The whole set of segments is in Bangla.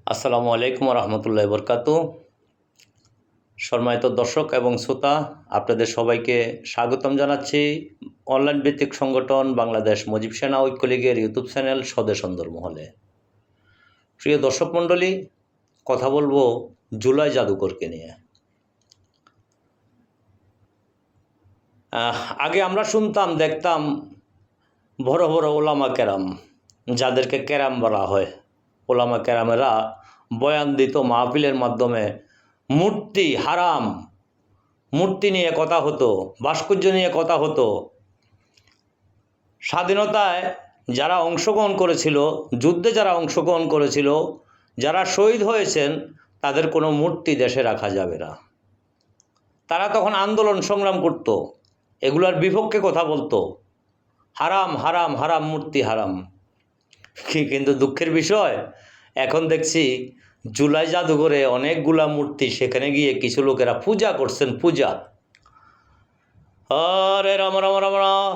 আসসালামু আলাইকুম রহমতুল্লাহ বরকাত। সম্মানিত দর্শক এবং শ্রোতা, আপনাদের সবাইকে স্বাগতম জানাচ্ছি অনলাইন ভিত্তিক সংগঠন বাংলাদেশ মুজিব সেনা ঐক্য লীগের ইউটিউব চ্যানেল স্বদেশ অন্দরমহলে। প্রিয় দর্শক মণ্ডলী, কথা বলবো জুলাই জাদুঘরকে নিয়ে। আগে আমরা শুনতাম, দেখতাম বড় বড় ওলামা কেরাম, যাদেরকে কেরাম বলা হয়, ওলামা কেরামেরা বয়ান দিত মাহফিলের মাধ্যমে। মূর্তি হারাম, মূর্তি নিয়ে কথা হতো, ভাস্কর্য নিয়ে কথা হতো। স্বাধীনতায় যারা অংশগ্রহণ করেছিল, যুদ্ধে যারা অংশগ্রহণ করেছিল, যারা শহীদ হয়েছেন, তাদের কোনো মূর্তি দেশে রাখা যাবে না। তারা তখন আন্দোলন সংগ্রাম করত, এগুলার বিপক্ষে কথা বলতো, হারাম হারাম হারাম, মূর্তি হারাম। কিন্তু দুঃখের বিষয়, এখন দেখছি জুলাই জাদুঘরে অনেকগুলা মূর্তি, সেখানে গিয়ে কিছু লোকেরা পূজা করছেন। পূজা, আরে রাম রাম রাম রাম,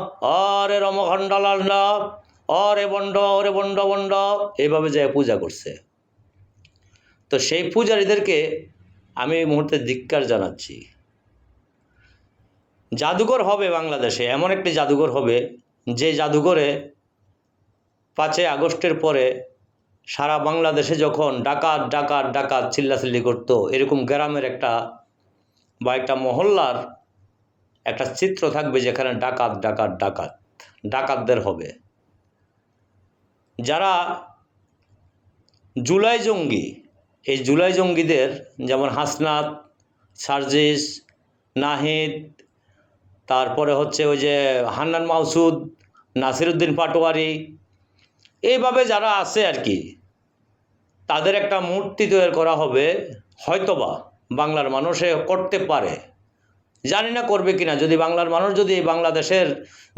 আরে রম খণ্ডালান্ডা, অরে বন্ড, ওরে বন্ড বন্ড, এইভাবে যায় পূজা করছে। তো সেই পূজারীদেরকে আমি এই মুহূর্তে ধিক্কার জানাচ্ছি। জাদুঘর হবে বাংলাদেশে, এমন একটি জাদুঘর হবে যে জাদুঘরে 5ই আগস্টের পরে সারা বাংলাদেশে যখন ডাকাত ডাকাত ডাকাত চিল্লাচিল্লি করতো, এরকম গ্রামের একটা মহল্লার একটা চিত্র থাকবে, যেখানে ডাকাত ডাকাত ডাকাত ডাকাতদের হবে। যারা জুলাই জঙ্গি, এই জুলাই জঙ্গিদের যেমন হাসনাত, সার্জিস, নাহিদ, তারপরে হচ্ছে ওই যে হান্নান মাসুদ, নাসিরউদ্দিন পাটোয়ারি, এইভাবে যারা আছে আর কি, তাদের একটা মূর্তি তৈরি করা হবে। হয়তোবা বাংলার মানুষে করতে পারে, জানি না করবে কিনা। যদি বাংলার মানুষ যদি বাংলাদেশের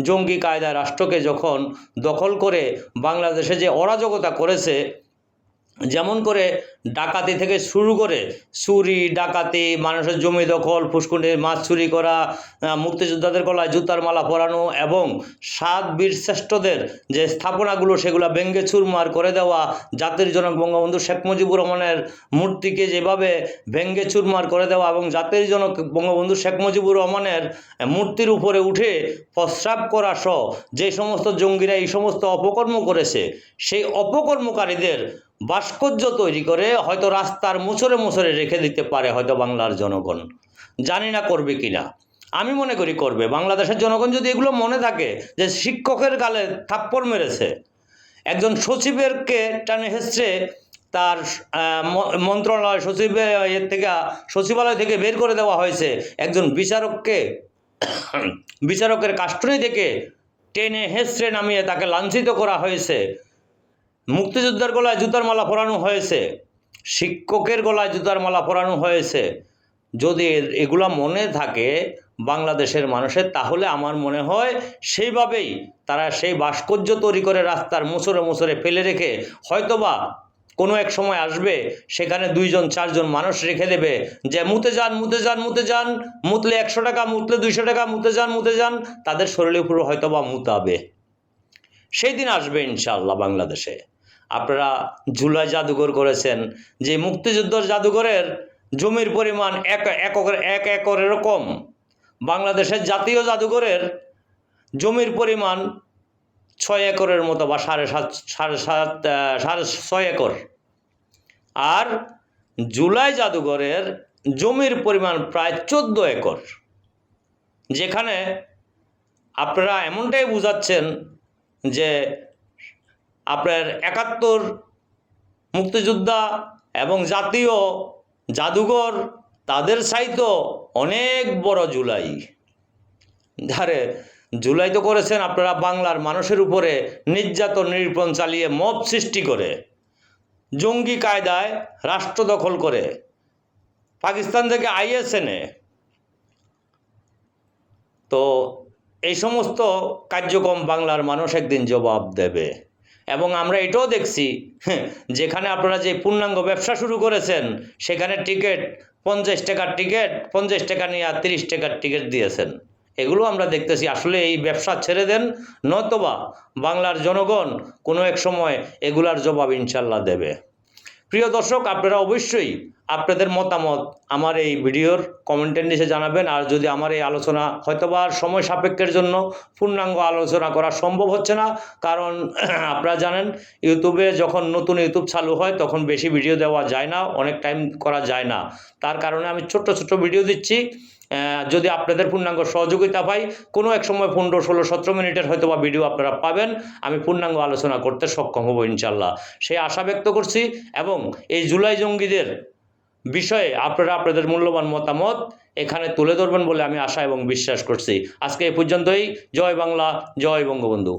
জঙ্গি কায়দায় রাষ্ট্রকে যখন দখল করে বাংলাদেশে যে অরাজকতা করেছে, যেমন করে ডাকাতি থেকে শুরু করে চুরি ডাকাতি, মানুষের জমি দখল, পুষ্করিণীর মাছ চুরি করা, মুক্তিযোদ্ধাদের গলায় জুতার মালা পরানো, এবং 7 বীর শ্রেষ্ঠদের যে স্থাপনাগুলো সেগুলো ভেঙ্গে চুরমার করে দেওয়া, জাতির জনক বঙ্গবন্ধু শেখ মুজিবুর রহমানের মূর্তিকে যেভাবে ভেঙ্গে চুরমার করে দেওয়া, এবং জাতির জনক বঙ্গবন্ধু শেখ মুজিবুর রহমানের মূর্তির উপরে উঠে প্রস্রাব করা সহ যে সমস্ত জঙ্গিরা এই সমস্ত অপকর্ম করেছে, সেই অপকর্মকারীদের ভাস্কর্য তৈরি করে হয়তো রাস্তার মোচরে মোচরে রেখে দিতে পারে হয়তো বাংলার জনগণ। জানি না করবে কিনা, আমি মনে করি করবে। বাংলাদেশের জনগণ যদি এগুলো মনে থাকে যে শিক্ষকের গালে থাপ্পড় মেরেছে, একজন সচিবেরকে টানে হেসড়ে তার মন্ত্রণালয় সচিবালয় থেকে বের করে দেওয়া হয়েছে, একজন বিচারকের কাস্টনি থেকে টেনে হেসড়ে নামিয়ে তাকে লাঞ্ছিত করা হয়েছে, মুক্তিযোদ্ধার গলায় জুতার মালা পরানো হয়েছে, শিক্ষকের গলায় জুতার মালা পরানো হয়েছে। যদি এগুলা মনে থাকে বাংলাদেশের মানুষের, তাহলে আমার মনে হয় সেইভাবেই তারা সেই ভাস্কর্য তৈরি করে রাস্তার মোচরে মোচরে ফেলে রেখে হয়তোবা কোনো এক সময় আসবে, সেখানে 2-4 জন মানুষ রেখে দেবে যে মুতে যান মুতে যান মুতে যান, মুতলে 100 টাকা, মুতলে 200 টাকা, মুতে যান, তাদের শরীরের উপর হয়তোবা মুতাবে। সেই দিন আসবে ইনশাআল্লাহ বাংলাদেশে। আপনারা জুলাই জাদুঘর করেছেন, যে মুক্তিযুদ্ধের জাদুঘরের জমির পরিমাণ 1 একরের কম। বাংলাদেশের জাতীয় জাদুঘরের জমির পরিমাণ 6 একরের মতো, বা 6.5 একর। আর জুলাই জাদুঘরের জমির পরিমাণ প্রায় 14 একর, যেখানে আপনারা এমনটাই বুঝাচ্ছেন যে আপনার 71 মুক্তিযোদ্ধা এবং জাতীয় জাদুঘর তাদের চাইতো অনেক বড় জুলাই। ধারে জুলাই তো করেছেন আপনারা বাংলার মানুষের উপরে নির্যাতন নির্যাতন চালিয়ে, মব সৃষ্টি করে, জঙ্গি কায়দায় রাষ্ট্র দখল করে, পাকিস্তান থেকে IS এনে। তো এই সমস্ত কার্যক্রম বাংলার মানুষ একদিন জবাব দেবে। এবং আমরা এটাও দেখছি, যেখানে আপনারা যে পূর্ণাঙ্গ ব্যবসা শুরু করেছেন, সেখানে টিকিট 50 টাকার টিকিট, 50 টাকা নিয়ে 30 টাকার টিকিট দিয়েছেন। এগুলো আমরা দেখতেছি। আসলে এই ব্যবসা ছেড়ে দেন, নয়তোবা বাংলার জনগণ কোনো এক সময় এগুলার জবাব ইনশাল্লাহ দেবে। প্রিয় দর্শক, আপনারা অবশ্যই আপনাদের মতামত আমার এই ভিডিওর কমেন্টের নিচে জানাবেন। আর যদি আমার এই আলোচনা হয়তোবা সময় সাপেক্ষের জন্য পূর্ণাঙ্গ আলোচনা করা সম্ভব হচ্ছে না, কারণ আপনারা জানেন ইউটিউবে যখন নতুন ইউটিউব চালু হয় তখন বেশি ভিডিও দেওয়া যায় না, অনেক টাইম করা যায় না। তার কারণে আমি ছোট্ট ছোট্ট ভিডিও দিচ্ছি। যদি আপনাদের পূর্ণাঙ্গ সহযোগিতা পাই, কোনো এক সময় 15, 16, 17 মিনিটের হয়তোবা ভিডিও আপনারা পাবেন, আমি পূর্ণাঙ্গ আলোচনা করতে সক্ষম হব ইনশাল্লাহ, সেই আশা ব্যক্ত করছি। এবং এই জুলাই জঙ্গিদের বিষয়ে আপনারা আপনাদের মূল্যবান মতামত এখানে তুলে ধরবেন বলে আমি আশা এবং বিশ্বাস করছি। আজকে এই পর্যন্তই। জয় বাংলা, জয় বঙ্গবন্ধু।